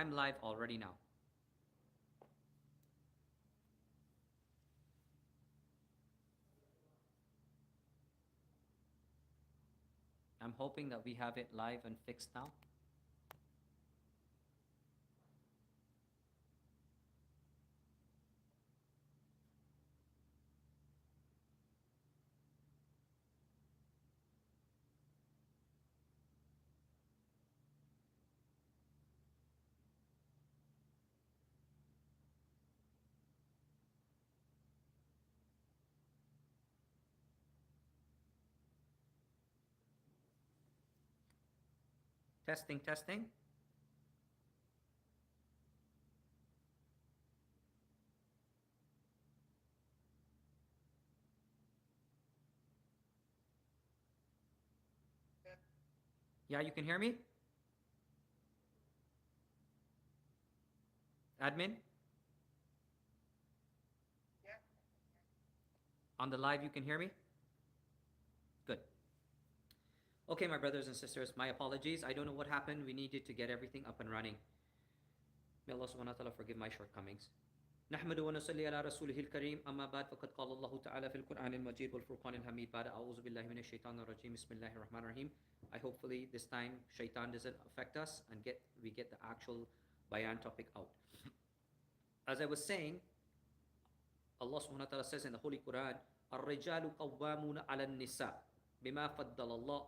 I'm live already now. I'm hoping that we have it live and fixed now. Testing, testing. Yeah, you can hear me? Admin? On the live, you can hear me? Good. Okay, my brothers and sisters, my apologies. I don't know what happened. We needed to get everything up and running. May Allah subhanahu wa ta'ala forgive my shortcomings. نحمد ونصلي على رسوله الكريم أما بعد فقد قال الله تعالى في القرآن المجيد والفرقان الحميد بعد أعوذ بالله من الشيطان الرجيم بسم الله الرحمن الرحيم. I hopefully this time shaitan doesn't affect us and we get the actual bayan topic out. As I was saying, Allah subhanahu wa ta'ala says in the Holy Quran, الرجال قوامون على النساء بما فضل الله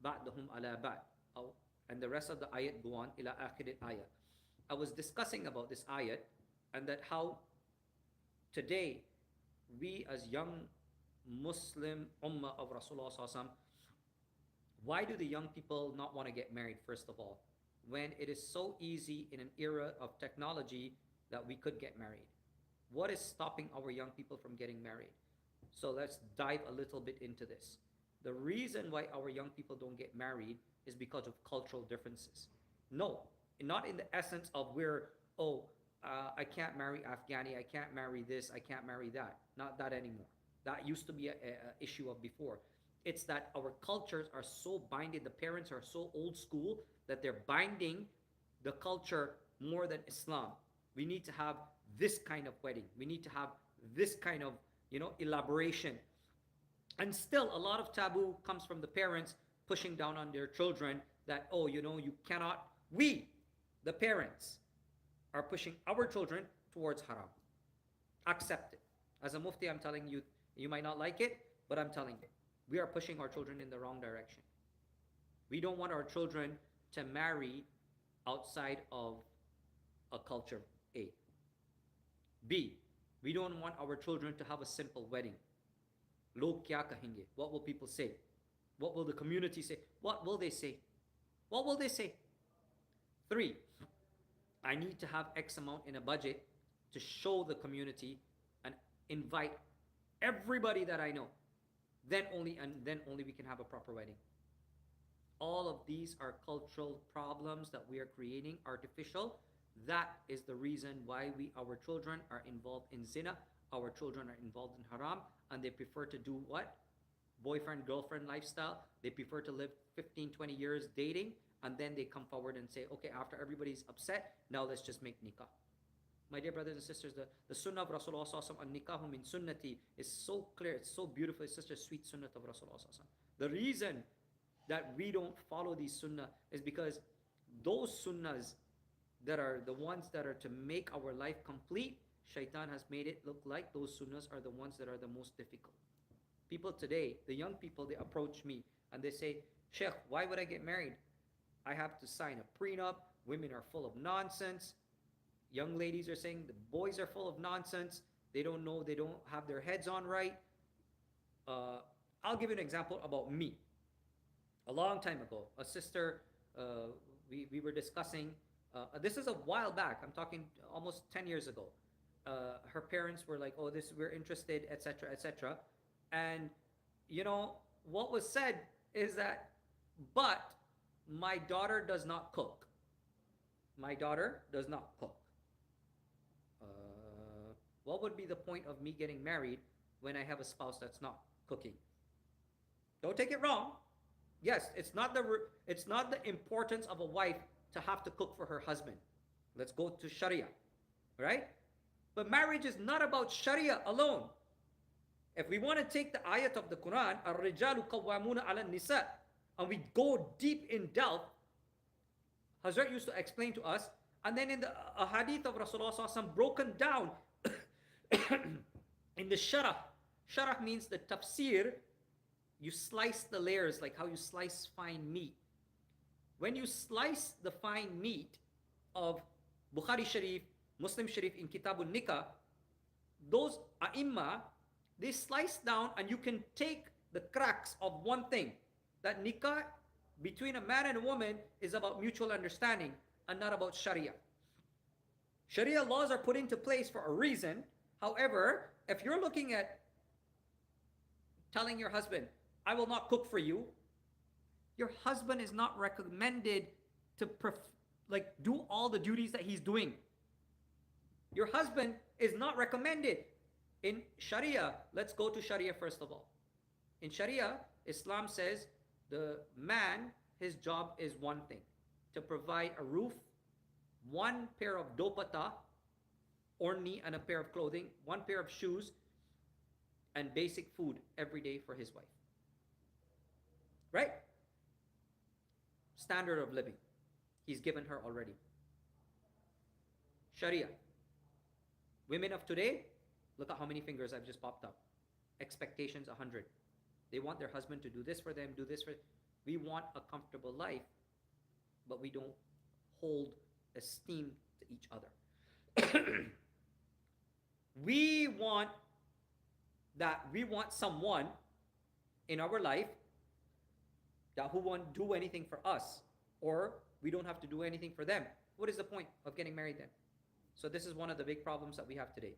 بعضهم على بعض. And the rest of the ayat go on ila akhir ayat. I was discussing about this ayat and that how today we as young Muslim ummah of Rasulullah sallallahu alaihi wasallam, why do the young people not want to get married first of all, when it is so easy in an era of technology that we could get married? What is stopping our young people from getting married? So let's dive a little bit into this. The reason why our young people don't get married is because of cultural differences. No, not in the essence of I can't marry Afghani, I can't marry this, I can't marry that. Not that anymore. That used to be an issue of before. It's that our cultures are so binded, the parents are so old school that they're binding the culture more than Islam. We need to have this kind of wedding. We need to have this kind of, elaboration. And still a lot of taboo comes from the parents pushing down on their children that, you cannot, the parents, are pushing our children towards haram. Accept it. As a mufti, I'm telling you, you might not like it, but I'm telling you, we are pushing our children in the wrong direction. We don't want our children to marry outside of a culture A. B, we don't want our children to have a simple wedding. Log kya kahenge? What will people say? What will the community say? What will they say? What will they say? 3, I need to have X amount in a budget to show the community and invite everybody that I know. Then only we can have a proper wedding. All of these are cultural problems that we are creating, artificial. That is the reason why our children are involved in zina, our children are involved in haram, and they prefer to do what? Boyfriend, girlfriend lifestyle. They prefer to live 15, 20 years dating, and then they come forward and say, okay, after everybody's upset, now let's just make nikah. My dear brothers and sisters, the sunnah of Rasulullah sallallahu alaihi wasallam, an-nikahu min sunnati, is so clear, it's so beautiful, it's such a sweet sunnah of Rasulullah sallallahu alaihi wasallam. The reason that we don't follow these sunnah is because those sunnahs that are the ones that are to make our life complete, shaitan has made it look like those sunnahs are the ones that are the most difficult. People today, the young people, they approach me and they say, Sheikh, why would I get married? I have to sign a prenup. Women are full of nonsense. Young ladies are saying the boys are full of nonsense. They don't know, they don't have their heads on right. I'll give you an example about me. A long time ago, a sister, we were discussing, this is a while back, I'm talking almost 10 years ago. Her parents were like, we're interested, etc., etc. And, what was said is that, but my daughter does not cook. My daughter does not cook. What would be the point of me getting married when I have a spouse that's not cooking? Don't take it wrong. Yes, it's not the importance of a wife to have to cook for her husband. Let's go to Sharia, right? But marriage is not about Sharia alone. If we want to take the ayat of the Quran, الرجال قوامون على النساء, and we go deep in depth, Hazrat used to explain to us, and then in the hadith of Rasulullah SAW broken down in the sharah. Sharah means the tafsir. You slice the layers like how you slice fine meat. When you slice the fine meat of Bukhari Sharif, Muslim Sharif in Kitabun Nikah, those A'imma, they slice down and you can take the cracks of one thing. That nikah between a man and a woman is about mutual understanding and not about Sharia. Sharia laws are put into place for a reason. However, if you're looking at telling your husband, I will not cook for you, your husband is not recommended to do all the duties that he's doing. Your husband is not recommended. In Sharia, let's go to Sharia first of all. In Sharia, Islam says the man, his job is one thing, to provide a roof, one pair of dopata, orni, and a pair of clothing, one pair of shoes, and basic food every day for his wife. Right? Standard of living. He's given her already. Sharia. Women of today, look at how many fingers I've just popped up. Expectations 100. They want their husband to do this for them, do this for them. We want a comfortable life, but we don't hold esteem to each other. We want someone in our life that who won't do anything for us, or we don't have to do anything for them. What is the point of getting married then? So this is one of the big problems that we have today.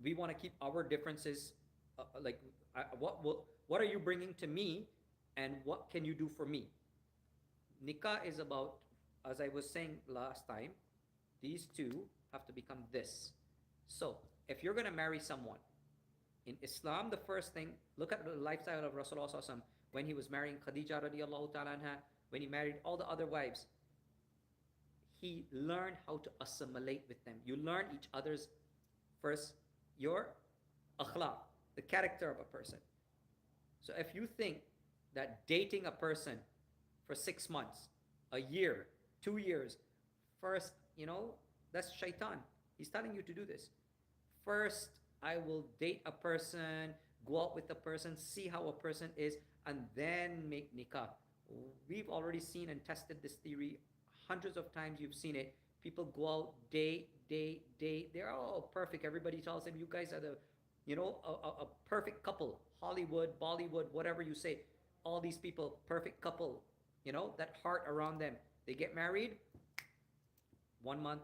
We want to keep our differences, what are you bringing to me, and what can you do for me? Nikah is about, as I was saying last time, these two have to become this. So if you're going to marry someone, in Islam, the first thing, look at the lifestyle of Rasulullah SAW when he was marrying Khadija radiallahu ta'ala anha, when he married all the other wives. He learned how to assimilate with them. You learn each other's first, your akhlaq, the character of a person. So if you think that dating a person for 6 months, a year, 2 years, first, that's shaitan. He's telling you to do this. First, I will date a person, go out with a person, see how a person is, and then make nikah. We've already seen and tested this theory hundreds of times. You've seen it. People go out, date. They're all perfect. Everybody tells them, you guys are a perfect couple. Hollywood, Bollywood, whatever you say. All these people, perfect couple. That heart around them. They get married, 1 month,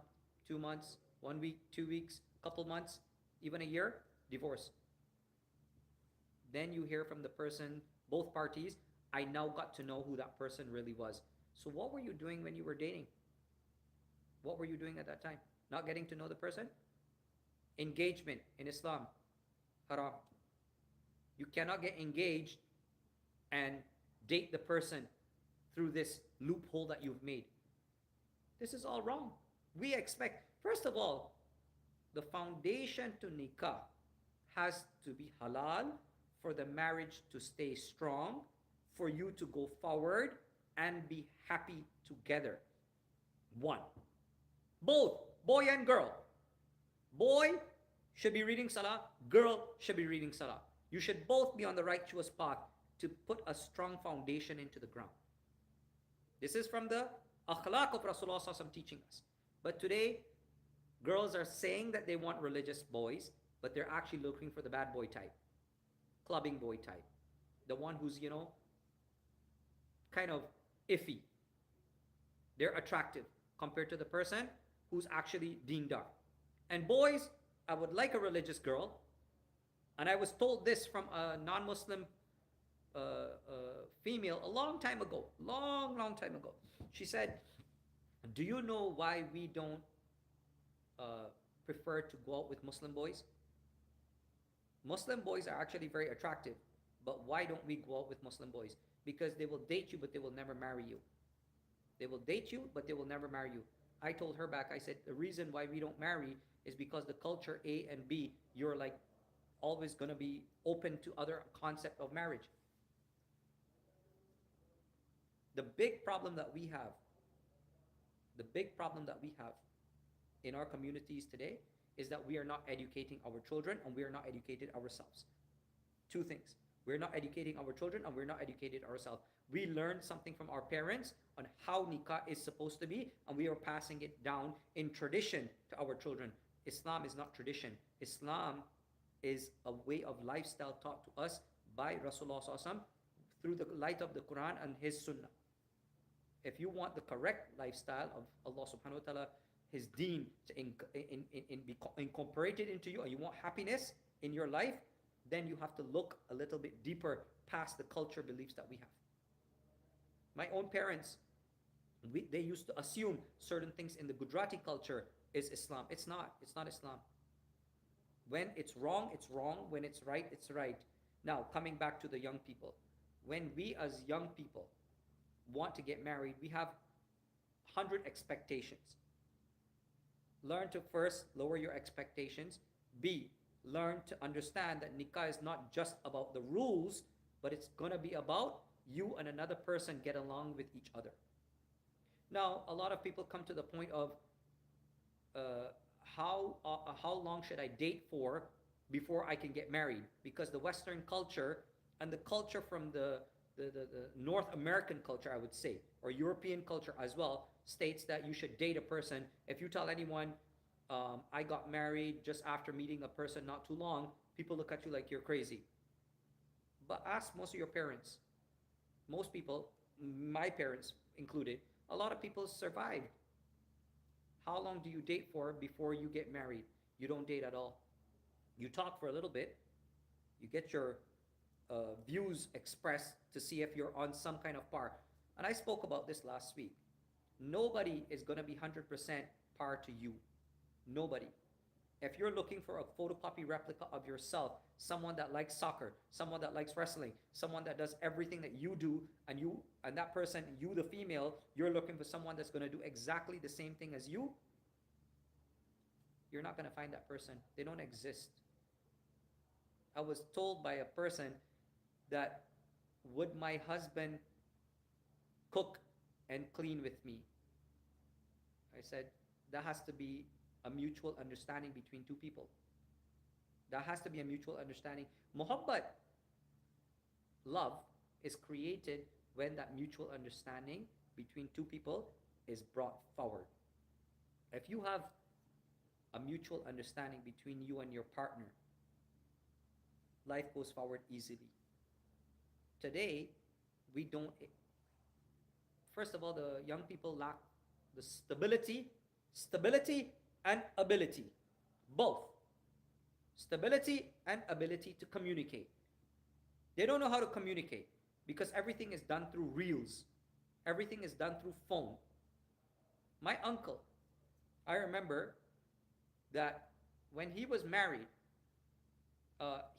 2 months, 1 week, 2 weeks, couple months, even a year, divorce. Then you hear from the person, both parties, I now got to know who that person really was. So what were you doing when you were dating? What were you doing at that time? Not getting to know the person? Engagement in Islam, haram. You cannot get engaged and date the person through this loophole that you've made. This is all wrong. We expect, first of all, the foundation to nikah has to be halal for the marriage to stay strong, for you to go forward and be happy together. One. Both, boy and girl. Boy should be reading salah, girl should be reading salah. You should both be on the righteous path to put a strong foundation into the ground. This is from the akhlaq of Rasulullah SAW teaching us. But today, girls are saying that they want religious boys, but they're actually looking for the bad boy type, clubbing boy type, the one who's, kind of iffy. They're attractive compared to the person who's actually deendar. And boys, I would like a religious girl. And I was told this from a non-Muslim female a long time ago. Long time ago. She said, do you know why we don't prefer to go out with Muslim boys? Muslim boys are actually very attractive. But why don't we go out with Muslim boys? Because they will date you, but they will never marry you. They will date you, but they will never marry you. I told her back, I said, the reason why we don't marry is because the culture A and B, you're like always going to be open to other concept of marriage. The big problem that we have, the big problem that we have in our communities today is that we are not educating our children and we are not educated ourselves. Two things. We're not educating our children and we're not educated ourselves. We learned something from our parents on how nikah is supposed to be, and we are passing it down in tradition to our children. Islam is not tradition. Islam is a way of lifestyle taught to us by Rasulullah SAW through the light of the Quran and his Sunnah. If you want the correct lifestyle of Allah subhanahu wa ta'ala, his deen, to be incorporated into you, and you want happiness in your life, then you have to look a little bit deeper past the culture beliefs that we have. My own parents, they used to assume certain things in the Gujarati culture is Islam. It's not. It's not Islam. When it's wrong, it's wrong. When it's right, it's right. Now, coming back to the young people. When we as young people want to get married, we have 100 expectations. Learn to first lower your expectations. B, learn to understand that nikah is not just about the rules, but it's going to be about you and another person get along with each other. Now, a lot of people come to the point of how long should I date for before I can get married? Because the Western culture and the culture from the North American culture, I would say, or European culture as well, states that you should date a person. If you tell anyone, I got married just after meeting a person not too long, people look at you like you're crazy. But ask most of your parents. Most people, my parents included, a lot of people survive. How long do you date for before you get married? You don't date at all. You talk for a little bit. You get your views expressed to see if you're on some kind of par. And I spoke about this last week. Nobody is going to be 100% par to you. Nobody. If you're looking for a photocopy replica of yourself, someone that likes soccer, someone that likes wrestling, someone that does everything that you do, and that person, you the female, you're looking for someone that's going to do exactly the same thing as you, you're not going to find that person. They don't exist. I was told by a person that, would my husband cook and clean with me? I said, that has to be a mutual understanding between two people. That has to be a mutual understanding. Muhabbat, love, is created when that mutual understanding between two people is brought forward. If you have a mutual understanding between you and your partner, life goes forward easily. Today, we don't. First of all, the young people lack the stability and ability. Both. Stability and ability to communicate. They don't know how to communicate because everything is done through reels. Everything is done through phone. My uncle, I remember that when he was married,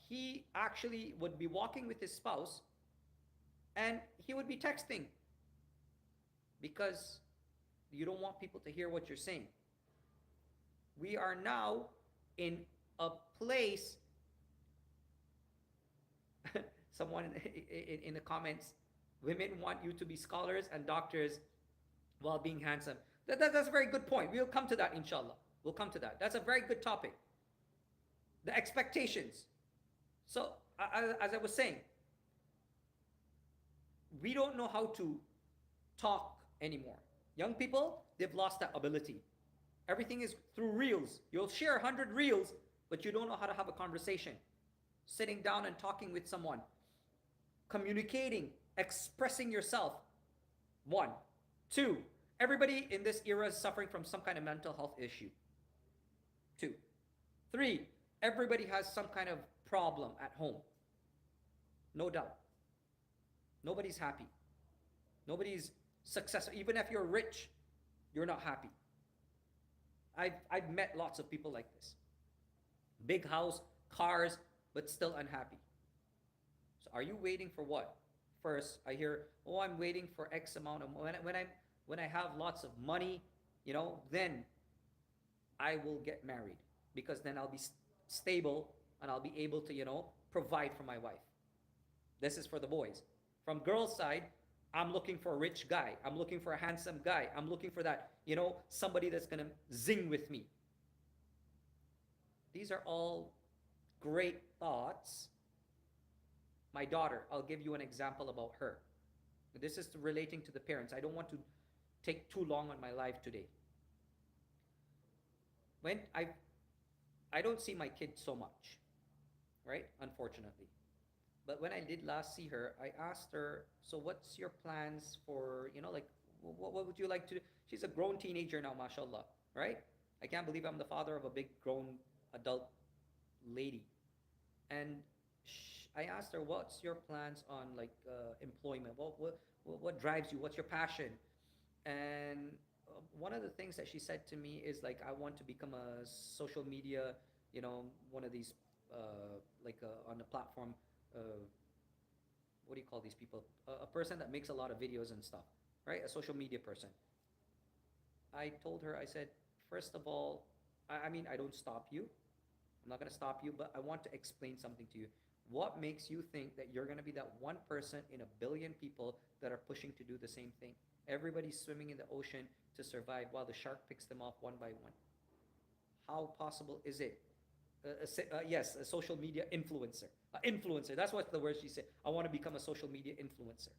he actually would be walking with his spouse and he would be texting because you don't want people to hear what you're saying. We are now in a place, someone in the comments, women want you to be scholars and doctors while being handsome. That's a very good point. We'll come to that, inshallah. We'll come to that. That's a very good topic. The expectations. So, as I was saying, we don't know how to talk anymore. Young people, they've lost that ability. Everything is through reels. You'll share 100 reels, but you don't know how to have a conversation. Sitting down and talking with someone. Communicating, expressing yourself. 1. 2. Everybody in this era is suffering from some kind of mental health issue. 2. 3. Everybody has some kind of problem at home. No doubt. Nobody's happy. Nobody's successful. Even if you're rich, you're not happy. I've met lots of people like this. Big house, cars, but still unhappy. So are you waiting for what? First, I hear, oh, I'm waiting for X amount of when I have lots of money, then I will get married, because then I'll be stable, and I'll be able to, provide for my wife. This is for the boys. From girls' side, I'm looking for a rich guy. I'm looking for a handsome guy. I'm looking for that, somebody that's going to zing with me. These are all great thoughts. My daughter, I'll give you an example about her. This is relating to the parents. I don't want to take too long on my life today. When I don't see my kid so much, right? Unfortunately. But when I did last see her, I asked her, so what's your plans for, like, what would you like to do? She's a grown teenager now, mashallah, right? I can't believe I'm the father of a big grown adult lady. And I asked her, what's your plans on, like, employment? What drives you? What's your passion? And one of the things that she said to me is, like, I want to become a social media, one of these, like, on the platform, what do you call these people? A person that makes a lot of videos and stuff, right? A social media person. I told her, I said, first of all, I mean, I don't stop you. I'm not going to stop you, but I want to explain something to you. What makes you think that you're going to be that one person in a billion people that are pushing to do the same thing? Everybody's swimming in the ocean to survive while the shark picks them off one by one. How possible is it? Yes, a social media influencer. Influencer, that's what the word she said. I want to become a social media influencer.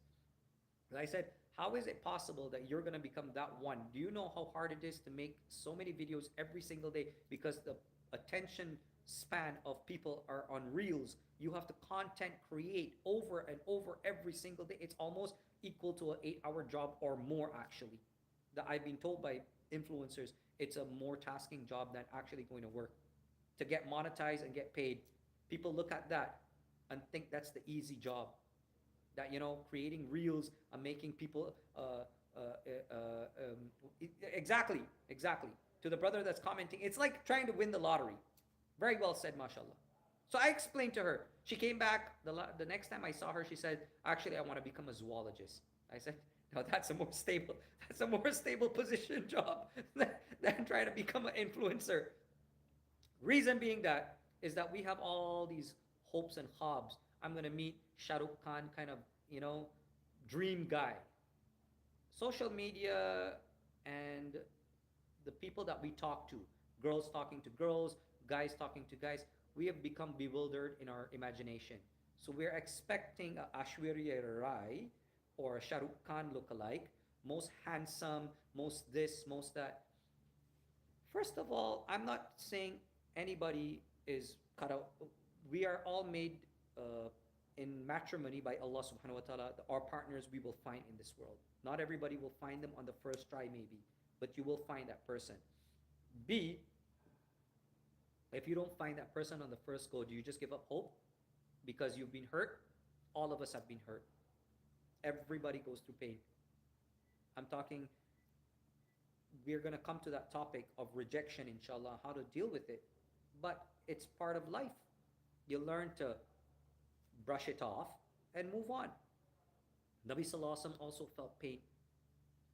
And I said, how is it possible that you're going to become that one? Do you know how hard it is to make so many videos every single day? Because the attention span of people are on reels. You have to content create over and over every single day. It's almost equal to an 8-hour job or more, actually. That I've been told by influencers, it's a more tasking job than actually going to work. To get monetized and get paid, people look at that and think that's the easy job. That, creating reels and making people exactly. To the brother that's commenting, it's like trying to win the lottery. Very well said, mashallah. So I explained to her. She came back the next time I saw her. She said, actually, I want to become a zoologist. I said, no, that's a more stable position job than trying to become an influencer. Reason being that is that we have all these hopes and hopes. I'm going to meet Shah Rukh Khan, kind of, dream guy. Social media and the people that we talk to, girls talking to girls, guys talking to guys, we have become bewildered in our imagination. So we're expecting a Aishwarya Rai or a Shah Rukh Khan lookalike, most handsome, most this, most that. First of all, I'm not saying anybody is cut out. We are all made in matrimony by Allah subhanahu wa ta'ala. Our partners we will find in this world. Not everybody will find them on the first try maybe, but you will find that person. B, if you don't find that person on the first go, do you just give up hope because you've been hurt? All of us have been hurt. Everybody goes through pain. I'm talking, we're going to come to that topic of rejection, inshallah, how to deal with it. But it's part of life. You learn to brush it off and move on. Nabi Sallallahu Alaihi Wasallam also felt pain.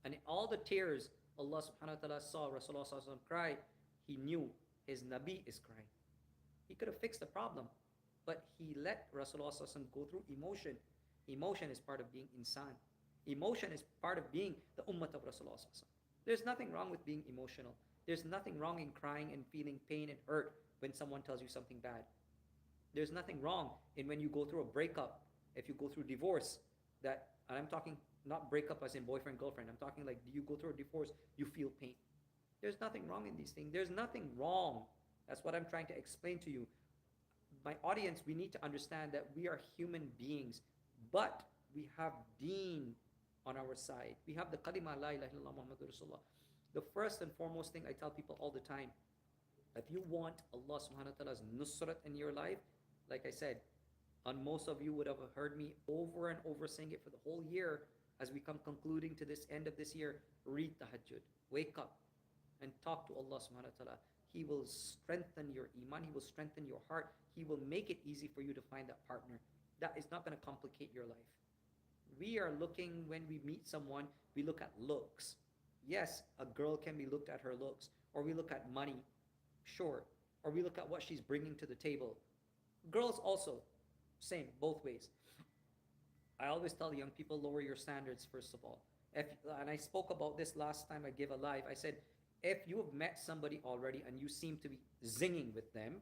And all the tears Allah subhanahu wa ta'ala saw Rasulullah Sallallahu Alaihi Wasallam cry, he knew his Nabi is crying. He could have fixed the problem, but he let Rasulullah Sallallahu Alaihi Wasallam go through emotion. Emotion is part of being insan. Emotion is part of being the ummah of Rasulullah Sallallahu Alaihi Wasallam. There's nothing wrong with being emotional. There's nothing wrong in crying and feeling pain and hurt when someone tells you something bad. There's nothing wrong in when you go through a breakup, if you go through divorce, that, and I'm talking not breakup as in boyfriend, girlfriend, I'm talking like you go through a divorce, you feel pain. There's nothing wrong in these things. There's nothing wrong. That's what I'm trying to explain to you. My audience, we need to understand that we are human beings, but we have deen on our side. We have the kalima la ilaha illallah Muhammadur Rasulullah. The first and foremost thing I tell people all the time, if you want Allah subhanahu wa ta'ala's nusrat in your life, like I said, and most of you would have heard me over and over saying it for the whole year, as we come concluding to this end of this year, read tahajjud, wake up and talk to Allah subhanahu wa ta'ala. He will strengthen your iman, He will strengthen your heart, He will make it easy for you to find that partner. That is not going to complicate your life. We are looking, when we meet someone, we look at looks. Yes, a girl can be looked at her looks, or we look at money, sure, or we look at what she's bringing to the table. Girls also, same, both ways. I always tell young people, lower your standards first of all. If, and I spoke about this last time I gave a live. I said, if you have met somebody already and you seem to be zinging with them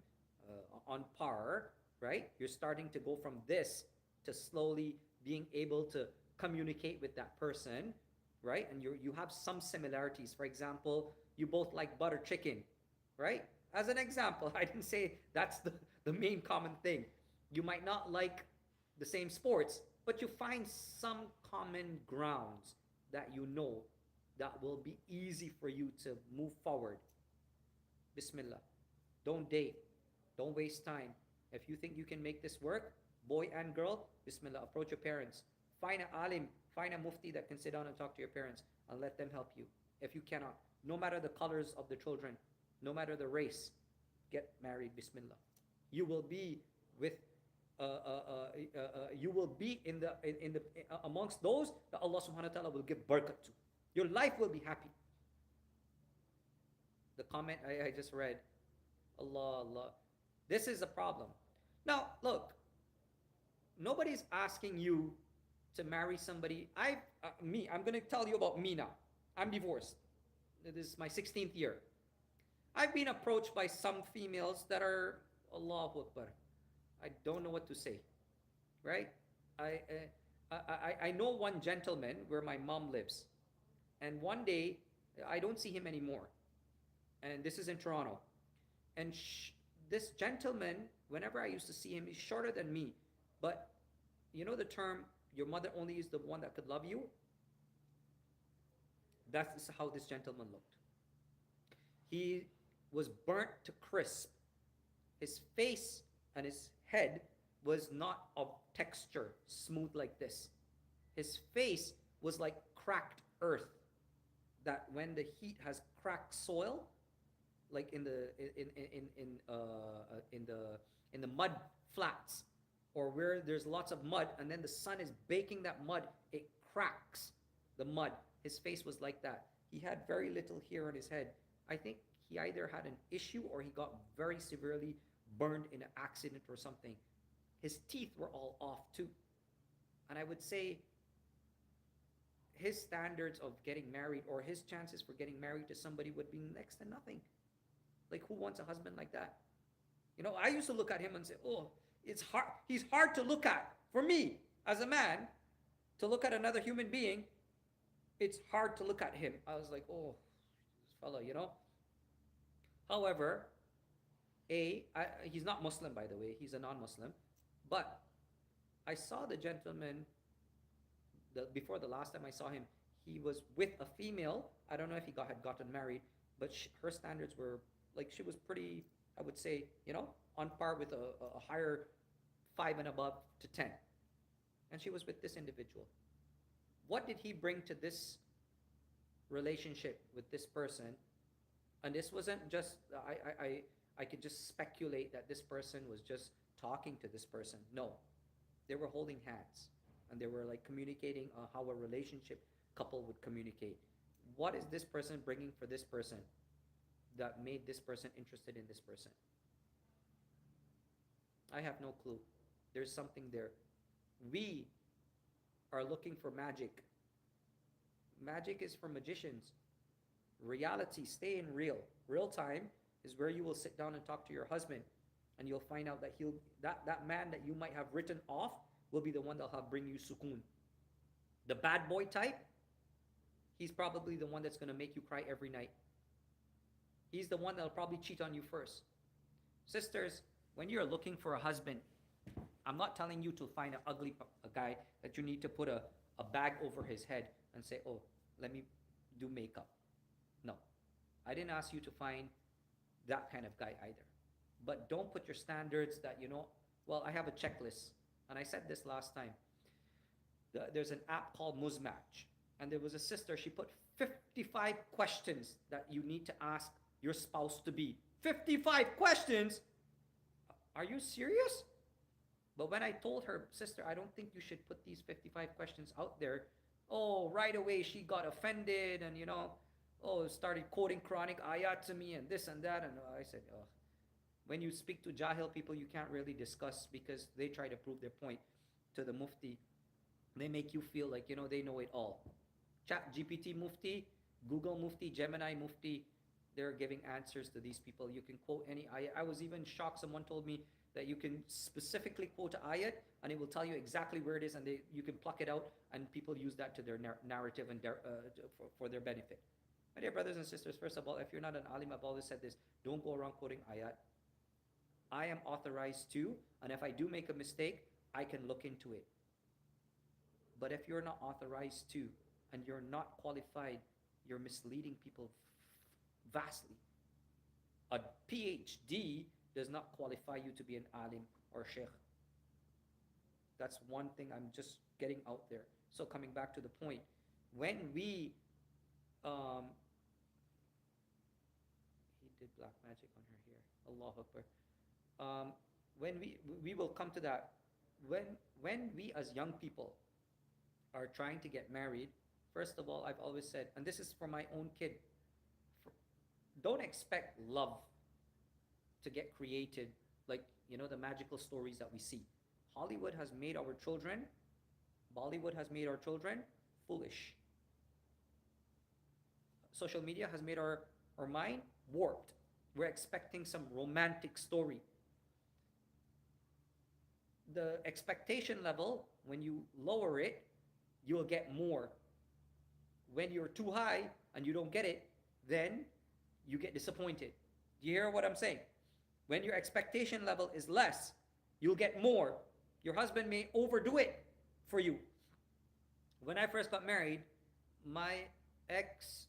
on par, right? You're starting to go from this to slowly being able to communicate with that person, right? And you have some similarities. For example, you both like butter chicken, right? As an example, I didn't say that's the main common thing. You might not like the same sports, but you find some common grounds that you know that will be easy for you to move forward. Bismillah. Don't date. Don't waste time. If you think you can make this work, boy and girl, Bismillah, approach your parents. Find an alim, find a mufti that can sit down and talk to your parents and let them help you. If you cannot, no matter the colors of the children, no matter the race, get married, Bismillah. You will be with you will be in the amongst those that Allah subhanahu wa ta'ala will give barakat to. Your life will be happy. The comment I just read, Allah, Allah. This is a problem. Now, look, nobody's asking you to marry somebody. I'm going to tell you about me now. I'm divorced. This is my 16th year. I've been approached by some females that are, Allahu Akbar, I don't know what to say, right? I know one gentleman where my mom lives, and one day I don't see him anymore, and this is in Toronto, and this gentleman, whenever I used to see him, he's shorter than me, but you know the term, your mother only is the one that could love you? That's how this gentleman looked. He was burnt to crisp. His face and his head was not of texture, smooth like this. His face was like cracked earth, that when the heat has cracked soil, like in the mud flats, or where there's lots of mud and then the sun is baking that mud, it cracks the mud. His face was like that. He had very little hair on his head. I think he either had an issue or he got very severely burned in an accident or something. His teeth were all off too. And I would say his standards of getting married, or his chances for getting married to somebody, would be next to nothing. Like, who wants a husband like that? You know, I used to look at him and say, oh, it's hard. He's hard to look at. For me, as a man, to look at another human being, it's hard to look at him. I was like, oh, this fella, you know. However, he's not Muslim, by the way. He's a non-Muslim. But I saw the gentleman, before the last time I saw him, he was with a female. I don't know if he had gotten married, but her standards were, like, she was pretty, I would say, you know, on par with a higher 5 and above to 10. And she was with this individual. What did he bring to this relationship with this person? And this wasn't just, I could just speculate that this person was just talking to this person. No, they were holding hands and they were like communicating how a relationship couple would communicate. What is this person bringing for this person that made this person interested in this person? I have no clue. There's something there. We are looking for magic. Magic is for magicians. Reality, stay in real. Real time is where you will sit down and talk to your husband, and you'll find out that that man that you might have written off will be the one that'll bring you sukoon. The bad boy type, he's probably the one that's going to make you cry every night. He's the one that'll probably cheat on you first. Sisters, when you're looking for a husband, I'm not telling you to find an ugly guy that you need to put a bag over his head and say, oh, let me do makeup. No, I didn't ask you to find that kind of guy either. But don't put your standards that, you know, well, I have a checklist. And I said this last time. There's an app called Muzmatch. And there was a sister, she put 55 questions that you need to ask your spouse to be. 55 questions? Are you serious? But when I told her, sister, I don't think you should put these 55 questions out there, oh, right away she got offended and, you know, Oh, started quoting Quranic ayat to me and this and that. And I said, oh, when you speak to Jahil people, you can't really discuss because they try to prove their point to the Mufti. They make you feel like, they know it all. Chat GPT Mufti, Google Mufti, Gemini Mufti, they're giving answers to these people. You can quote any ayat. I was even shocked. Someone told me that you can specifically quote an ayat and it will tell you exactly where it is, and you can pluck it out, and people use that to their narrative and for their benefit. My dear brothers and sisters, first of all, if you're not an alim, I've always said this, don't go around quoting ayat. I am authorized to, and if I do make a mistake, I can look into it. But if you're not authorized to, and you're not qualified, you're misleading people vastly. A PhD does not qualify you to be an alim or sheikh. That's one thing I'm just getting out there. So coming back to the point, when we he did black magic on her here. Allahu Akbar. When we will come to that. When we as young people are trying to get married, first of all, I've always said, and this is for my own kid, don't expect love to get created like, the magical stories that we see. Hollywood has made our children, Bollywood has made our children foolish. Social media has made our mind warped. We're expecting some romantic story. The expectation level, when you lower it, you'll get more. When you're too high and you don't get it, then you get disappointed. Do you hear what I'm saying? When your expectation level is less, you'll get more. Your husband may overdo it for you. When I first got married, my ex,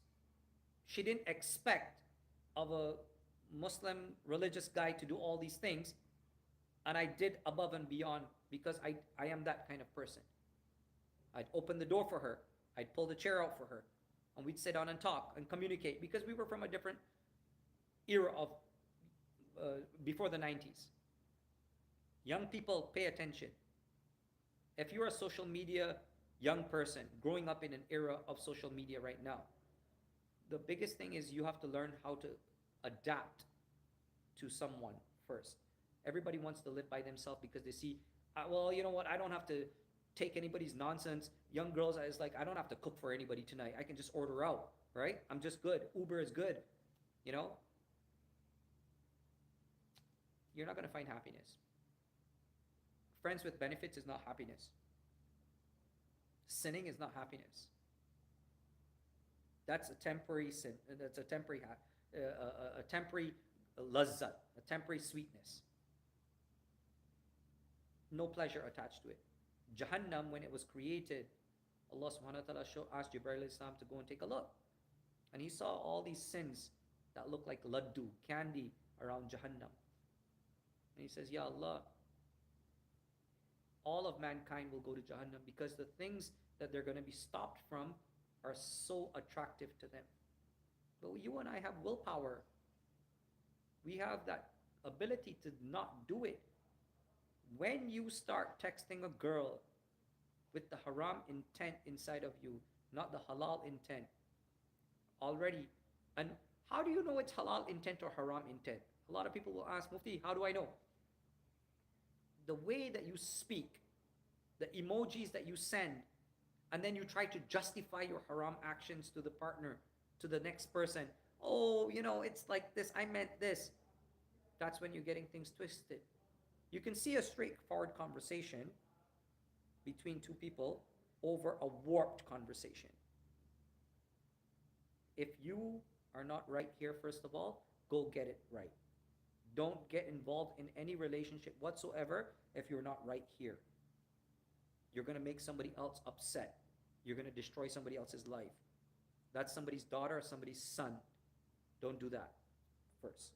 she didn't expect of a Muslim religious guy to do all these things, and I did above and beyond because I am that kind of person. I'd open the door for her. I'd pull the chair out for her, and we'd sit down and talk and communicate because we were from a different era of before the 90s. Young people, pay attention. If you're a social media young person growing up in an era of social media right now, the biggest thing is you have to learn how to adapt to someone first. Everybody wants to live by themselves because they see, well, you know what, I don't have to take anybody's nonsense. Young girls, it's like, I don't have to cook for anybody tonight. I can just order out, right? I'm just good. Uber is good, You're not going to find happiness. Friends with benefits is not happiness. Sinning is not happiness. That's a temporary sin. That's a temporary lazzat, a temporary sweetness. No pleasure attached to it. Jahannam, when it was created, Allah subhanahu wa ta'ala asked Jibreel alayhi salam to go and take a look. And he saw all these sins that look like laddu, candy, around Jahannam. And he says, Ya Allah, all of mankind will go to Jahannam because the things that they're going to be stopped from are so attractive to them. But you and I have willpower. We have that ability to not do it. When you start texting a girl with the haram intent inside of you, not the halal intent, already, and how do you know it's halal intent or haram intent? A lot of people will ask, Mufti, how do I know? The way that you speak, the emojis that you send, and then you try to justify your haram actions to the partner, to the next person. Oh, it's like this, I meant this. That's when you're getting things twisted. You can see a straightforward conversation between two people over a warped conversation. If you are not right here, first of all, go get it right. Don't get involved in any relationship whatsoever if you're not right here. You're going to make somebody else upset. You're going to destroy somebody else's life. That's somebody's daughter or somebody's son. Don't do that first.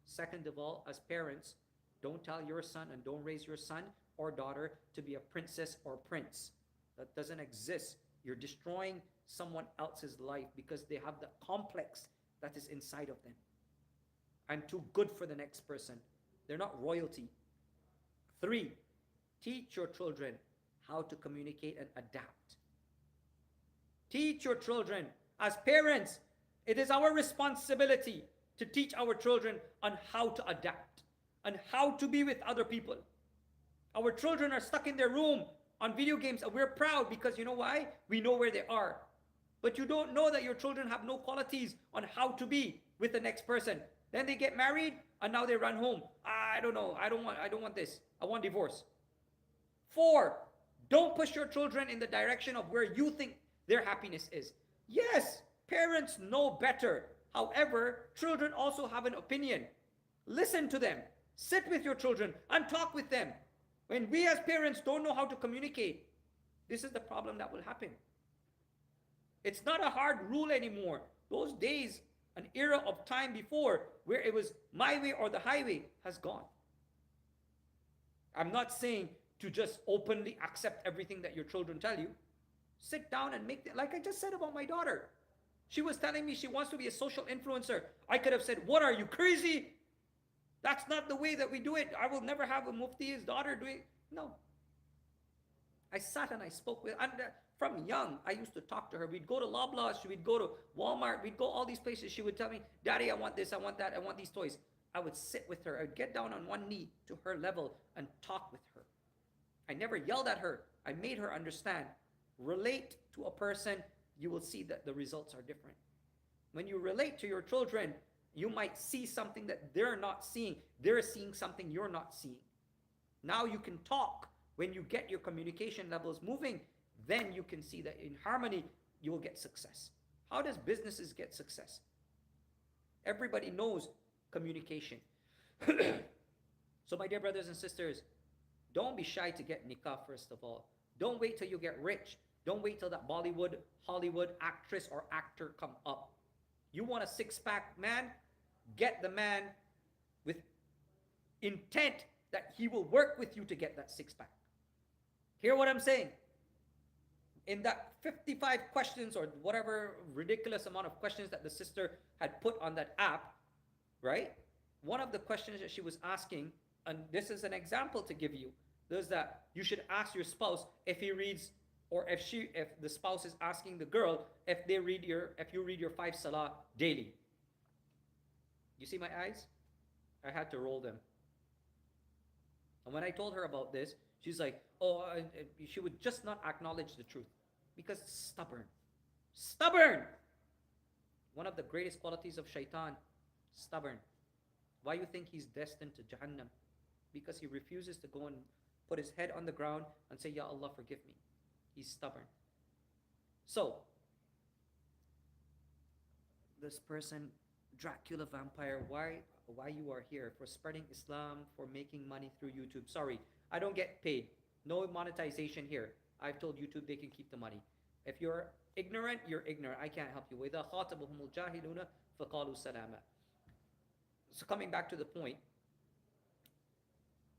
Second of all, as parents, don't tell your son and don't raise your son or daughter to be a princess or prince. That doesn't exist. You're destroying someone else's life because they have the complex that is inside of them. I'm too good for the next person. They're not royalty. 3, teach your children how to communicate and adapt. Teach your children as parents. It is our responsibility to teach our children on how to adapt, on how to be with other people. Our children are stuck in their room on video games, and we're proud because you know why? We know where they are. But you don't know that your children have no qualities on how to be with the next person. Then they get married and now they run home. I don't know. I don't want this. I want divorce. 4, don't push your children in the direction of where you think their happiness is. Yes, parents know better. However, children also have an opinion. Listen to them. Sit with your children and talk with them. When we as parents don't know how to communicate, this is the problem that will happen. It's not a hard rule anymore. Those days, an era of time before where it was my way or the highway has gone. I'm not saying to just openly accept everything that your children tell you. Sit down and make like I just said about my daughter. She was telling me she wants to be a social influencer. I could have said, what, are you crazy? That's not the way that we do it. I will never have a mufti's daughter doing. No. I sat and I spoke with, and from young, I used to talk to her. We'd go to Loblaws, we'd go to Walmart, we'd go all these places. She would tell me, Daddy, I want this, I want that, I want these toys. I would sit with her. I would get down on one knee to her level and talk with her. I never yelled at her. I made her understand. Relate to a person, you will see that the results are different. When you relate to your children, you might see something that they're not seeing. They're seeing something you're not seeing. Now you can talk. When you get your communication levels moving, then you can see that in harmony, you will get success. How does businesses get success? Everybody knows communication. So my dear brothers and sisters, don't be shy to get nikah first of all. Don't wait till you get rich. Don't wait till that Bollywood, Hollywood actress or actor come up. You want a six-pack man? Get the man with intent that he will work with you to get that six-pack. Hear what I'm saying? In that 55 questions or whatever ridiculous amount of questions that the sister had put on that app, right? One of the questions that she was asking, and this is an example to give you, is that you should ask your spouse if he reads, or if the spouse is asking the girl if you read your 5 salah daily. You see my eyes? I had to roll them. And when I told her about this, she's like, she would just not acknowledge the truth because stubborn. Stubborn! One of the greatest qualities of shaitan, stubborn. Why you think he's destined to Jahannam? Because he refuses to go and put his head on the ground and say, Ya Allah, forgive me. He's stubborn. So, this person, Dracula vampire, why you are here? For spreading Islam, for making money through YouTube. Sorry, I don't get paid. No monetization here. I've told YouTube they can keep the money. If you're ignorant, you're ignorant. I can't help you. وَإِذَا خَاطَبَهُمُ الْجَاهِلُونَ فَقَالُوا سَلَامًا. So coming back to the point,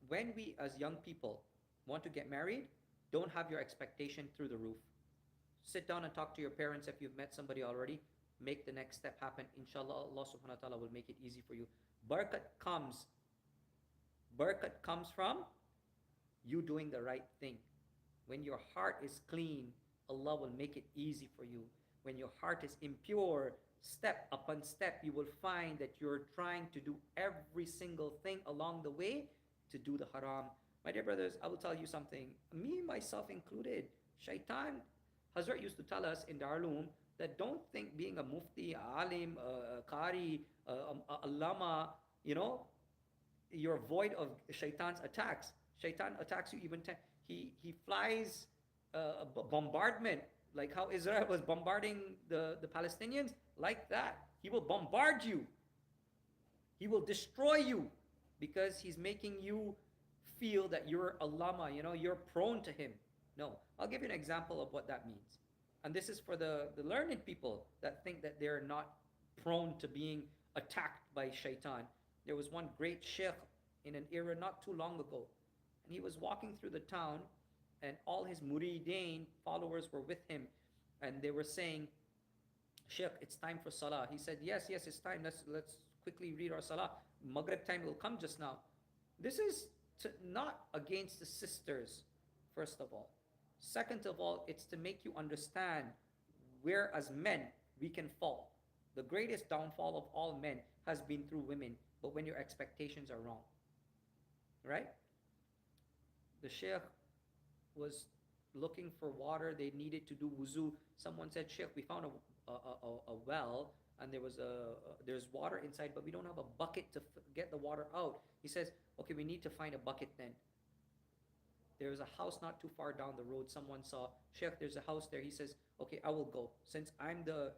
when we as young people want to get married, don't have your expectation through the roof. Sit down and talk to your parents if you've met somebody already. Make the next step happen. Inshallah, Allah subhanahu wa ta'ala will make it easy for you. Barakat comes from you doing the right thing. When your heart is clean, Allah will make it easy for you. When your heart is impure, step upon step, you will find that you're trying to do every single thing along the way to do the haram. My dear brothers, I will tell you something. Me, myself included, shaitan, Hazrat used to tell us in Darul that don't think being a mufti, alim, qari, allama, you're void of shaitan's attacks. Shaitan attacks you even. He flies bombardment, like how Israel was bombarding the Palestinians, like that. He will bombard you. He will destroy you because he's making you feel that you're allama, you're prone to him. No, I'll give you an example of what that means. And this is for the learned people that think that they're not prone to being attacked by shaitan. There was one great sheikh in an era not too long ago, and he was walking through the town, and all his murideen followers were with him, and they were saying, Sheikh, it's time for salah. He said, yes, it's time. Let's quickly read our salah. Maghrib time will come just now. This is not against the sisters, first of all. Second of all, it's to make you understand where as men we can fall. The greatest downfall of all men has been through women, but when your expectations are wrong. Right? The sheikh was looking for water. They needed to do wuzu. Someone said, Sheikh, we found a well, and there's water inside, but we don't have a bucket to get the water out. He says, okay, we need to find a bucket then. There's a house not too far down the road. Someone saw, Sheikh, there's a house there. He says, okay, I will go. Since I'm the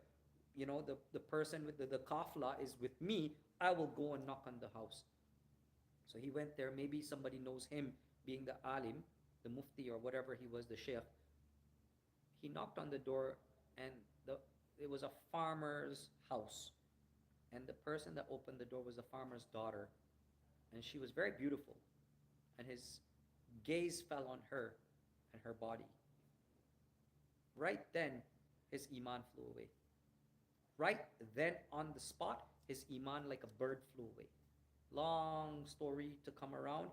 person with the kafla is with me, I will go and knock on the house. So he went there. Maybe somebody knows him, being the alim, the mufti or whatever he was, the sheikh. He knocked on the door, and it was a farmer's house. And the person that opened the door was the farmer's daughter. And she was very beautiful. And his gaze fell on her and her body. Right then, his iman flew away. Right then, on the spot, his iman like a bird flew away. Long story to come around.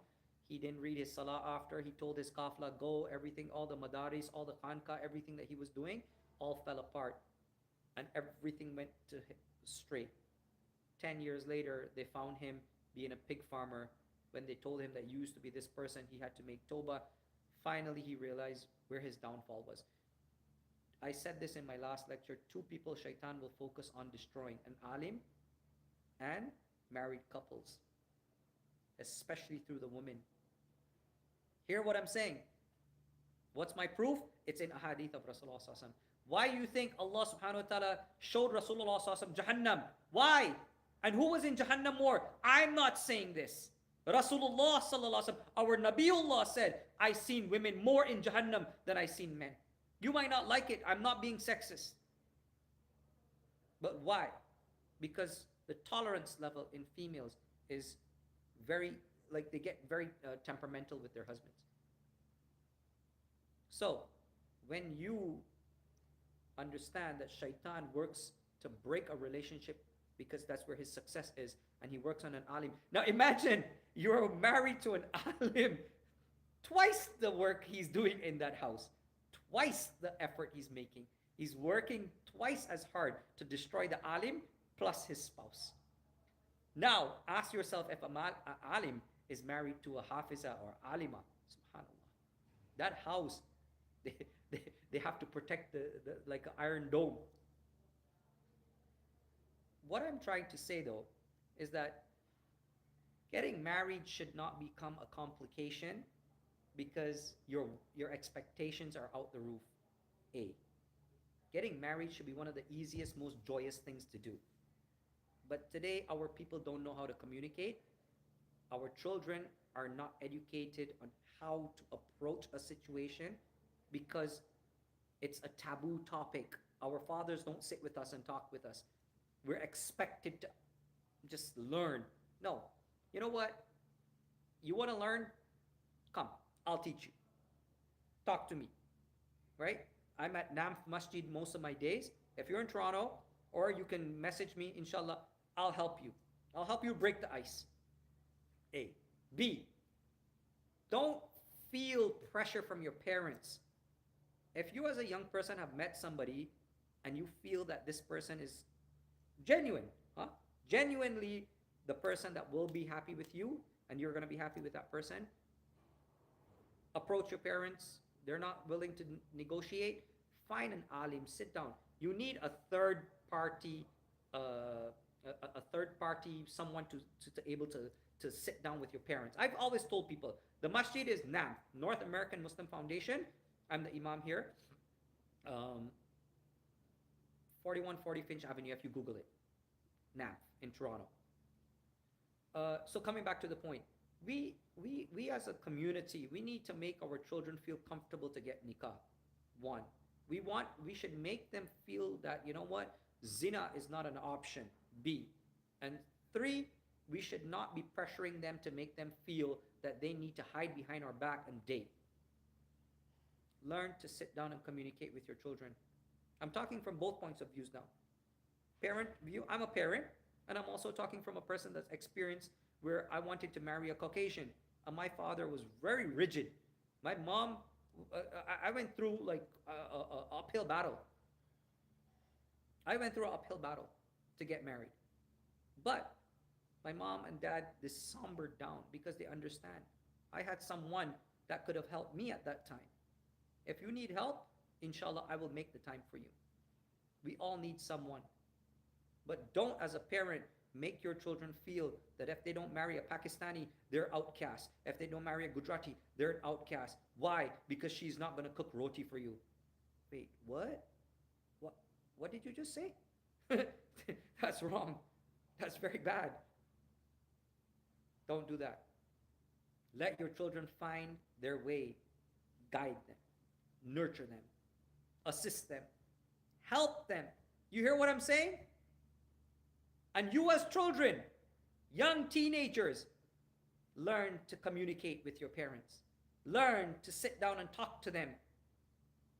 He didn't read his salah after. He told his kafla, go, everything, all the madaris, all the khanka, everything that he was doing, all fell apart. And everything went to straight. 10 years later, they found him being a pig farmer. When they told him that you used to be this person, he had to make tawbah. Finally, he realized where his downfall was. I said this in my last lecture. 2 people shaitan will focus on destroying: an alim and married couples, especially through the women. Hear what I'm saying? What's my proof? It's in a hadith of Rasulullah sallallahu alaihi wasallam. Why do you think Allah subhanahu wa ta'ala showed Rasulullah sallallahu alaihi wasallam Jahannam? Why? And who was in Jahannam more? I'm not saying this. Rasulullah sallallahu alaihi wasallam, our Nabiullah said, I seen women more in Jahannam than I seen men. You might not like it. I'm not being sexist. But why? Because the tolerance level in females is very, like, they get very temperamental with their husbands. So, when you understand that shaitan works to break a relationship because that's where his success is, and he works on an alim. Now imagine you're married to an alim, twice the work he's doing in that house, twice the effort he's making. He's working twice as hard to destroy the alim plus his spouse. Now, ask yourself if a alim is married to a hafiza or alima. Subhanallah. That house, they have to protect the like an iron dome. What I'm trying to say though is that getting married should not become a complication because your expectations are out the roof. A. Getting married should be one of the easiest, most joyous things to do. But today, our people don't know how to communicate. Our children are not educated on how to approach a situation because it's a taboo topic. Our fathers don't sit with us and talk with us. We're expected to just learn. No. You know what? You want to learn? Come, I'll teach you. Talk to me. Right? I'm at Namf Masjid most of my days. If you're in Toronto, or you can message me, inshallah, I'll help you. I'll help you break the ice. A. B. Don't feel pressure from your parents. If you as a young person have met somebody and you feel that this person is genuine, genuinely the person that will be happy with you and you're going to be happy with that person, approach your parents. They're not willing to negotiate. Find an alim, sit down. You need a third party, someone to able to sit down with your parents. I've always told people, the masjid is NAM, North American Muslim Foundation. I'm the imam here. 4140 Finch Avenue, if you Google it. NAM in Toronto. So coming back to the point, we as a community, we need to make our children feel comfortable to get nikah. 1, we should make them feel that, you know what, zina is not an option. B, and 3, we should not be pressuring them to make them feel that they need to hide behind our back and date. Learn to sit down and communicate with your children. I'm talking from both points of views now. Parent view, I'm a parent, and I'm also talking from a person that's experienced where I wanted to marry a Caucasian, and my father was very rigid. My mom, I went through like a uphill battle. to get married. But my mom and dad, they sombered down because they understand. I had someone that could have helped me at that time. If you need help, inshallah, I will make the time for you. We all need someone. But don't, as a parent, make your children feel that if they don't marry a Pakistani, they're outcast. If they don't marry a Gujarati, they're an outcast. Why? Because she's not going to cook roti for you. Wait, what? What did you just say? That's wrong. That's very bad. Don't do that. Let your children find their way. Guide them. Nurture them. Assist them. Help them. You hear what I'm saying? And you as children, young teenagers, learn to communicate with your parents. Learn to sit down and talk to them.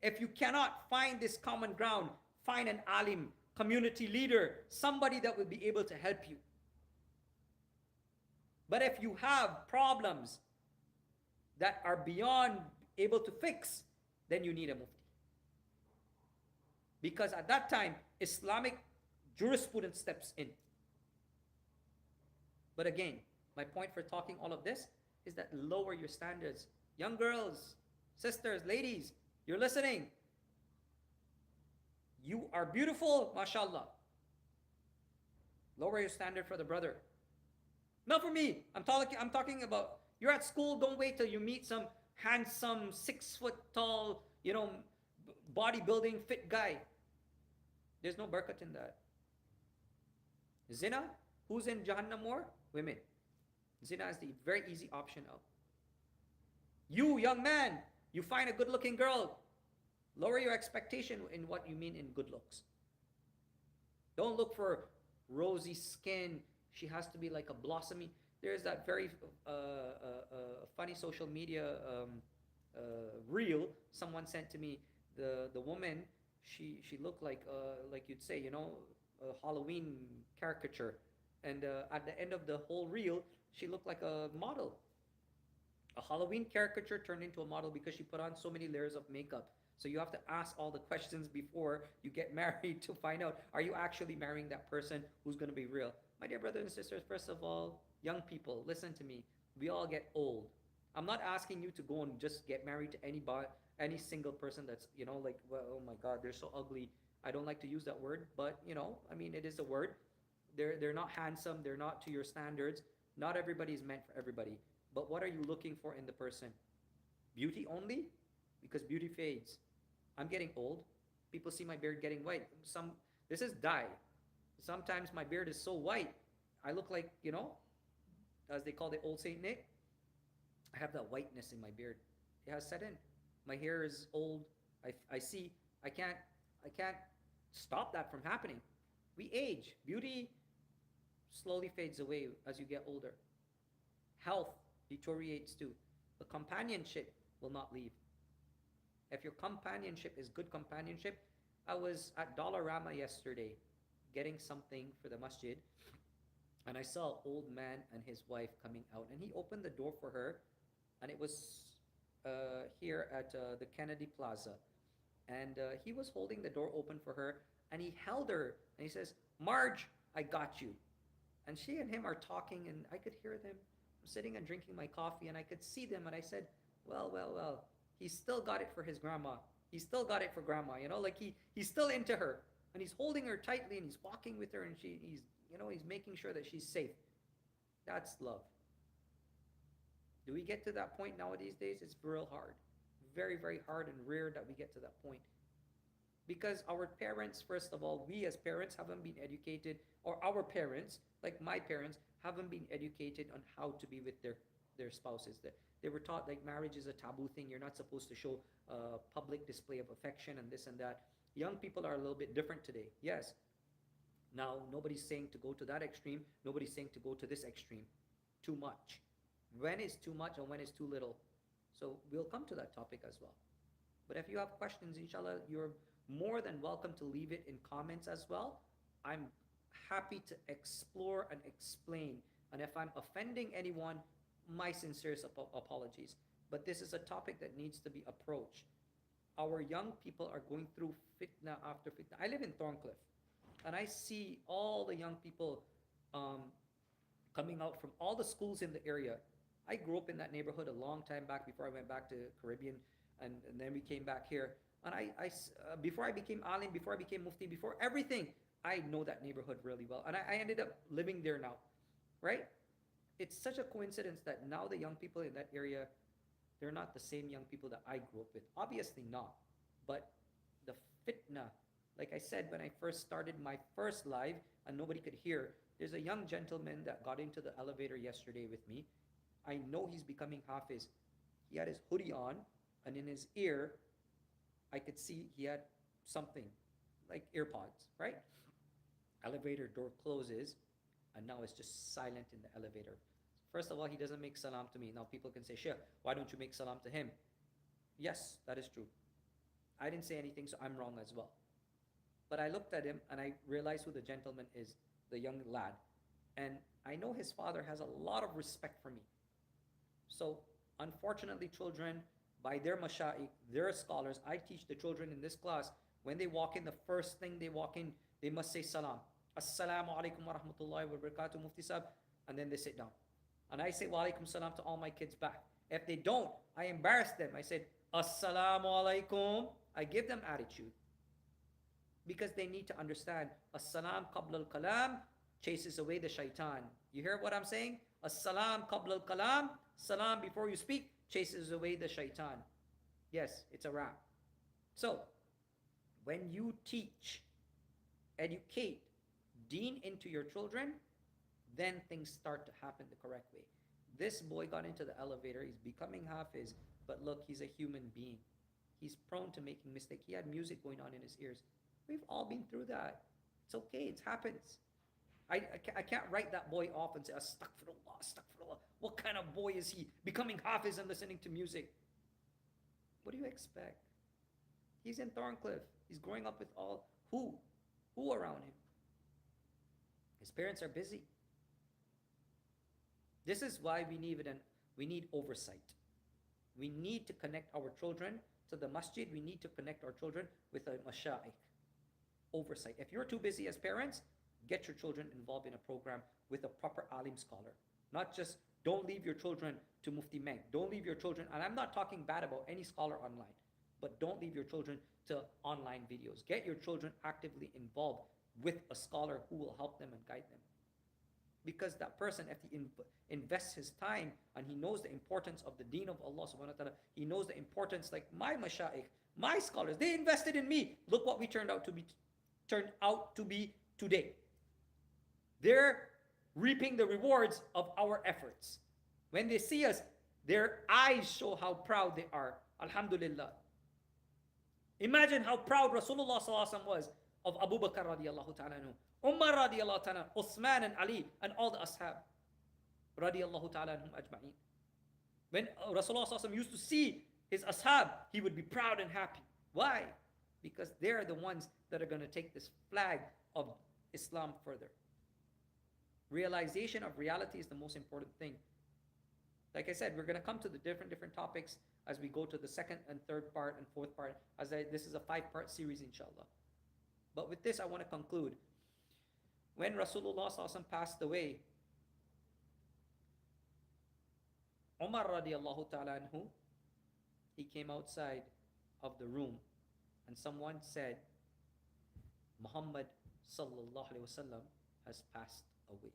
If you cannot find this common ground, find an alim, community leader, somebody that will be able to help you. But if you have problems that are beyond able to fix, then you need a mufti. Because at that time, Islamic jurisprudence steps in. But again, my point for talking all of this is that lower your standards. Young girls, sisters, ladies, you're listening. You are beautiful, mashallah. Lower your standard for the brother. Not for me. I'm talking about, you're at school, don't wait till you meet some handsome, 6 foot tall, bodybuilding fit guy. There's no barakat in that. Zina, who's in Jahannam more? Women. Zina is the very easy option out. You, young man, you find a good looking girl. Lower your expectation in what you mean in good looks. Don't look for rosy skin. She has to be like a blossomy. There's that very funny social media reel someone sent to me. The woman, she looked like you'd say, a Halloween caricature. And at the end of the whole reel, she looked like a model. A Halloween caricature turned into a model because she put on so many layers of makeup. So you have to ask all the questions before you get married to find out, are you actually marrying that person who's going to be real? My dear brothers and sisters, first of all, young people, listen to me. We all get old. I'm not asking you to go and just get married to any single person that's, well, oh my God, they're so ugly. I don't like to use that word, but, it is a word. They're not handsome. They're not to your standards. Not everybody is meant for everybody. But what are you looking for in the person? Beauty only? Because beauty fades. I'm getting old. People see my beard getting white. This is dye. Sometimes my beard is so white, I look like, as they call the old Saint Nick. I have that whiteness in my beard. It has set in. My hair is old. I see. I can't stop that from happening. We age. Beauty slowly fades away as you get older. Health deteriorates too. The companionship will not leave. If your companionship is good companionship, I was at Dollarama yesterday getting something for the masjid, and I saw an old man and his wife coming out, and he opened the door for her, and it was here at the Kennedy Plaza, and he was holding the door open for her, and he held her, and he says, "Marge, I got you." And she and him are talking, and I could hear them. I'm sitting and drinking my coffee, and I could see them, and I said, well, he still got it for his grandma. He still got it for grandma, he's still into her. And he's holding her tightly, and he's walking with her, and he's making sure that she's safe. That's love. Do we get to that point nowadays? It's real hard. Very, very hard and rare that we get to that point. Because our parents, first of all, we as parents haven't been educated, or our parents, like my parents, haven't been educated on how to be with their spouses. They were taught like marriage is a taboo thing. You're not supposed to show public display of affection and this and that. Young people are a little bit different today. Yes. Now, nobody's saying to go to that extreme. Nobody's saying to go to this extreme. Too much. When is too much and when is too little? So we'll come to that topic as well. But if you have questions, inshallah, you're more than welcome to leave it in comments as well. I'm happy to explore and explain. And if I'm offending anyone, my sincerest apologies. But this is a topic that needs to be approached. Our young people are going through fitna after fitna. I live in Thorncliffe. and I see all the young people um, coming out from all the schools in the area. I grew up in that neighborhood a long time back before I went back to Caribbean, and then we came back here. And before I became alim, before I became mufti, before everything, I know that neighborhood really well, and I ended up living there now, right? It's such a coincidence that now the young people in that area, they're not the same young people that I grew up with. Obviously not, but the fitna, like I said when I first started my first live and nobody could hear, there's a young gentleman that got into the elevator yesterday with me. I know he's becoming hafiz. He had his hoodie on, and in his ear, I could see he had something like earpods, right? Elevator door closes, and now it's just silent in the elevator. First of all, he doesn't make salam to me. Now people can say, Sheikh, why don't you make salam to him? Yes, that is true. I didn't say anything, so I'm wrong as well. But I looked at him and I realized who the gentleman is, the young lad. And I know his father has a lot of respect for me. So, unfortunately, children, by their mashaikh, their scholars, I teach the children in this class, when they walk in, the first thing they walk in, they must say salam. Assalamualikum warahamatullahi wabarakatuhu, Mufti Sahib, and then they sit down. And I say walaikum salam to all my kids back. If they don't, I embarrass them. I said, Assalamualaikum. I give them attitude. Because they need to understand, As-salam qabla al-kalam chases away the shaitan. You hear what I'm saying? As-salam qabla al-kalam, salam before you speak, chases away the shaitan. Yes, it's a wrap. So, when you teach, educate, deen into your children, then things start to happen the correct way. This boy got into the elevator, he's becoming hafiz, but look, he's a human being. He's prone to making mistakes. He had music going on in his ears. We've all been through that. It's okay, it happens. I can't write that boy off and say, astaghfirullah, astaghfirullah. What kind of boy is he? Becoming hafiz and listening to music. What do you expect? He's in Thorncliffe. He's growing up with all, who? Who around him? His parents are busy. This is why we need oversight. We need to connect our children to the masjid. We need to connect our children with a mashaikh. Oversight. If you're too busy as parents, get your children involved in a program with a proper alim scholar. Not just, don't leave your children to Mufti Meng. Don't leave your children, and I'm not talking bad about any scholar online, but don't leave your children to online videos. Get your children actively involved with a scholar who will help them and guide them. Because that person, if he invests his time and he knows the importance of the deen of Allah subhanahu wa ta'ala, he knows the importance, like my mashaikh, my scholars, they invested in me. Look what we turned out to be today. They're reaping the rewards of our efforts. When they see us, their eyes show how proud they are. Alhamdulillah. Imagine how proud Rasulullah sallallahu alaihi wasallam was of Abu Bakr radiallahu ta'ala anhu, Umar radiallahu ta'ala, Uthman and Ali, and all the ashab radiallahu ta'ala anhum ajma'in. When Rasulullah sallallahu alaihi wasallam used to see his ashab, he would be proud and happy. Why? Because they're the ones that are going to take this flag of Islam further. Realization of reality is the most important thing. Like I said, we're going to come to the different topics as we go to the second and third part and fourth part. This is a 5-part series, inshallah. But with this, I want to conclude. When Rasulullah sallallahu alaihi wasallam passed away, Umar radiallahu ta'ala anhu, he came outside of the room and someone said, Muhammad sallallahu alaihi wasallam has passed away.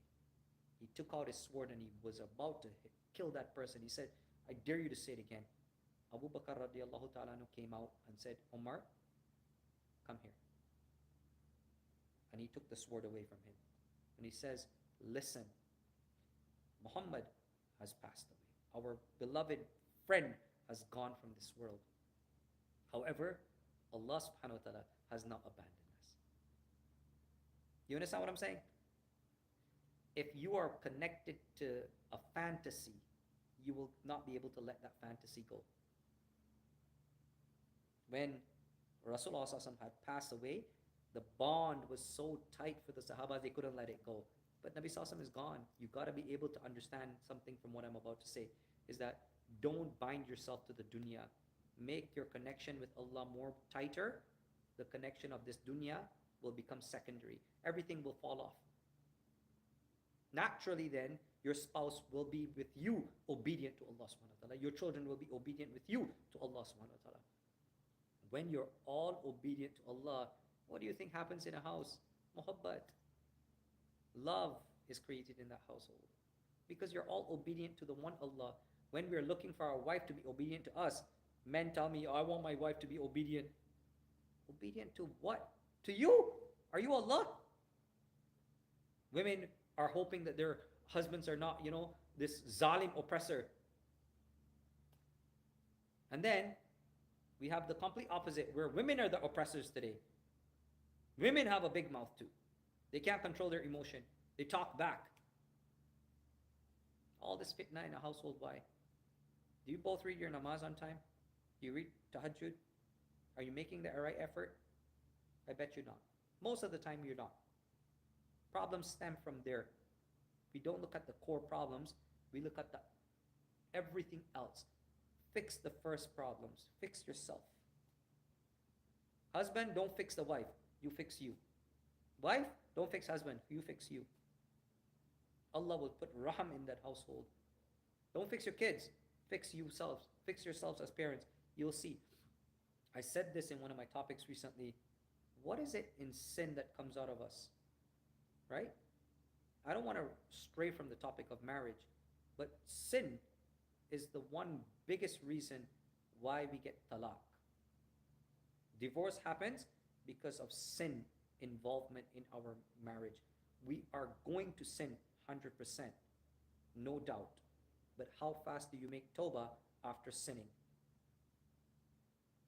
He took out his sword and he was about to kill that person. He said, I dare you to say it again. Abu Bakr radiallahu ta'ala anhu came out and said, Umar, come here. And he took the sword away from him. And he says, listen, Muhammad has passed away. Our beloved friend has gone from this world. However, Allah subhanahu wa ta'ala has not abandoned us. You understand what I'm saying? If you are connected to a fantasy, you will not be able to let that fantasy go. When Rasulullah had passed away, the bond was so tight for the Sahaba, they couldn't let it go. But Nabi Sallallahu is gone. You've got to be able to understand something from what I'm about to say, is that don't bind yourself to the dunya. Make your connection with Allah more tighter. The connection of this dunya will become secondary. Everything will fall off. Naturally, then, your spouse will be with you obedient to Allah subhanahu wa ta'ala. Your children will be obedient with you to Allah subhanahu wa ta'ala. When you're all obedient to Allah, what do you think happens in a house? Muhabbat. Love is created in that household. Because you're all obedient to the one Allah. When we're looking for our wife to be obedient to us, men tell me, oh, I want my wife to be obedient. Obedient to what? To you? Are you Allah? Women are hoping that their husbands are not, this zalim oppressor. And then we have the complete opposite, where women are the oppressors today. Women have a big mouth too. They can't control their emotion. They talk back. All this fitna in a household, why? Do you both read your namaz on time? Do you read tahajjud? Are you making the right effort? I bet you're not. Most of the time you're not. Problems stem from there. We don't look at the core problems. We look at the everything else. Fix the first problems. Fix yourself. Husband, don't fix the wife. You fix you. Wife, don't fix husband. You fix you. Allah will put raham in that household. Don't fix your kids. Fix yourselves. Fix yourselves as parents. You'll see. I said this in one of my topics recently. What is it in sin that comes out of us? Right? I don't want to stray from the topic of marriage, but sin is the one biggest reason why we get talaq. Divorce happens because of sin involvement in our marriage. We are going to sin 100%, no doubt. But how fast do you make tawbah after sinning?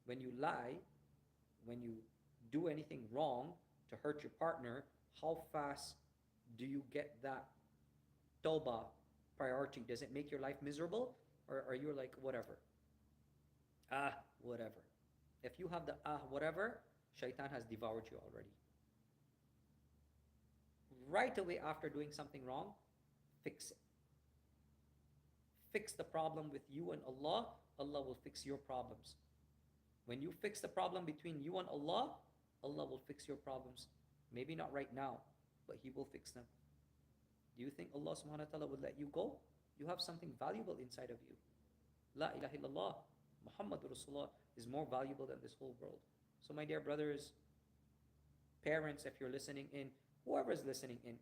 When you lie, when you do anything wrong to hurt your partner, how fast do you get that tawbah priority? Does it make your life miserable? Or are you like, whatever? Whatever. If you have the whatever, shaitan has devoured you already. Right away after doing something wrong, fix it. Fix the problem with you and Allah, Allah will fix your problems. When you fix the problem between you and Allah, Allah will fix your problems. Maybe not right now, but He will fix them. Do you think Allah subhanahu wa ta'ala will let you go? You have something valuable inside of you. La ilaha illallah, Muhammadur Rasulullah is more valuable than this whole world. So my dear brothers, parents, if you're listening in, whoever is listening in,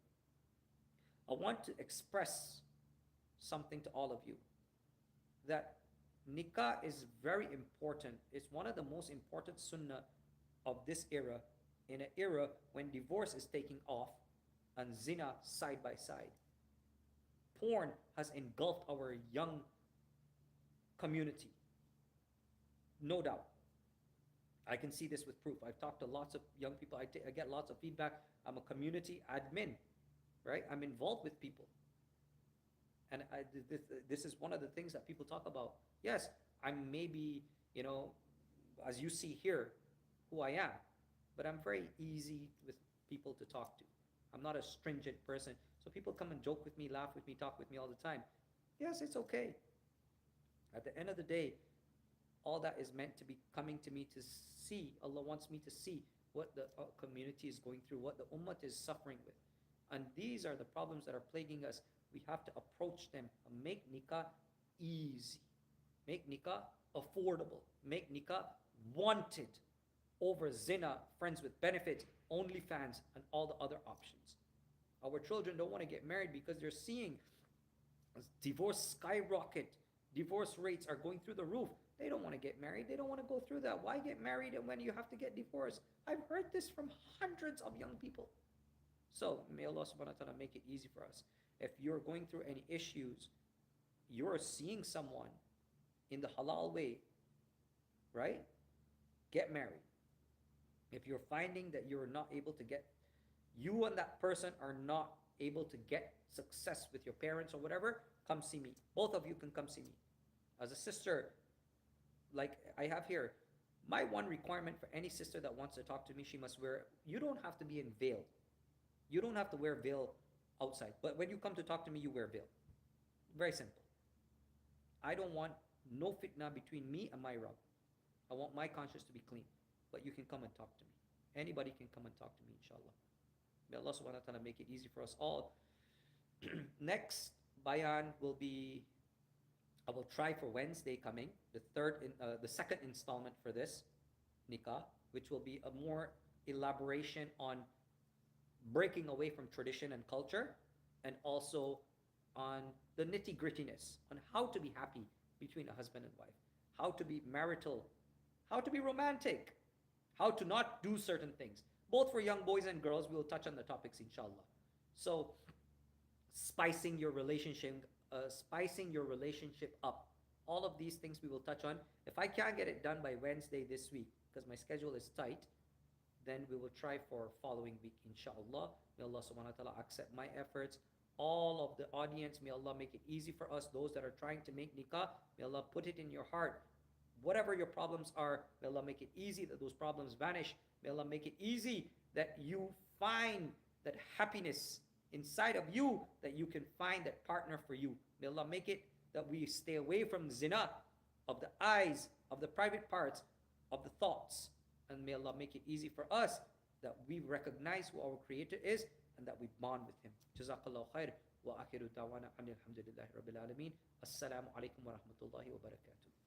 I want to express something to all of you. That nikah is very important. It's one of the most important sunnah of this era, in an era when divorce is taking off and zina side by side. Porn has engulfed our young community. No doubt. I can see this with proof. I've talked to lots of young people. I get lots of feedback. I'm a community admin, right? I'm involved with people. And this is one of the things that people talk about. Yes, I'm maybe, as you see here, who I am. But I'm very easy with people to talk to. I'm not a stringent person. So people come and joke with me, laugh with me, talk with me all the time. Yes, it's okay. At the end of the day, all that is meant to be coming to me to see. Allah wants me to see what the community is going through, what the ummah is suffering with. And these are the problems that are plaguing us. We have to approach them and make nikah easy. Make nikah affordable. Make nikah wanted over zina, friends with benefits, OnlyFans, and all the other options. Our children don't want to get married because they're seeing divorce skyrocket. Divorce rates are going through the roof. They don't want to get married. They don't want to go through that. Why get married when you have to get divorced? I've heard this from hundreds of young people. So may Allah subhanahu wa ta'ala make it easy for us. If you're going through any issues, you're seeing someone in the halal way, right? Get married. If you're finding that you're not able to get, you and that person are not able to get success with your parents or whatever, come see me. Both of you can come see me. As a sister, like I have here, my one requirement for any sister that wants to talk to me, she must wear, you don't have to be in veil. You don't have to wear veil outside. But when you come to talk to me, you wear veil. Very simple. I don't want no fitna between me and my Rabb. I want my conscience to be clean. But you can come and talk to me. Anybody can come and talk to me, inshallah. May Allah subhanahu wa ta'ala make it easy for us all. Next bayan will be, I will try for Wednesday coming, the second installment for this nikah, which will be a more elaboration on breaking away from tradition and culture, and also on the nitty grittiness on how to be happy between a husband and wife, how to be marital, how to be romantic, how to not do certain things. Both for young boys and girls, we will touch on the topics, inshallah. So, spicing your relationship up. All of these things we will touch on. If I can't get it done by Wednesday this week, because my schedule is tight, then we will try for following week, inshallah. May Allah subhanahu wa ta'ala accept my efforts. All of the audience, may Allah make it easy for us. Those that are trying to make nikah, may Allah put it in your heart. Whatever your problems are, may Allah make it easy that those problems vanish. May Allah make it easy that you find that happiness inside of you, that you can find that partner for you. May Allah make it that we stay away from zina of the eyes, of the private parts, of the thoughts. And may Allah make it easy for us that we recognize who our Creator is and that we bond with Him. Jazakallahu khair. Wa akhiru da'wana alhamdulillahi rabbil alameen. Assalamualaikum warahmatullahi wabarakatuh.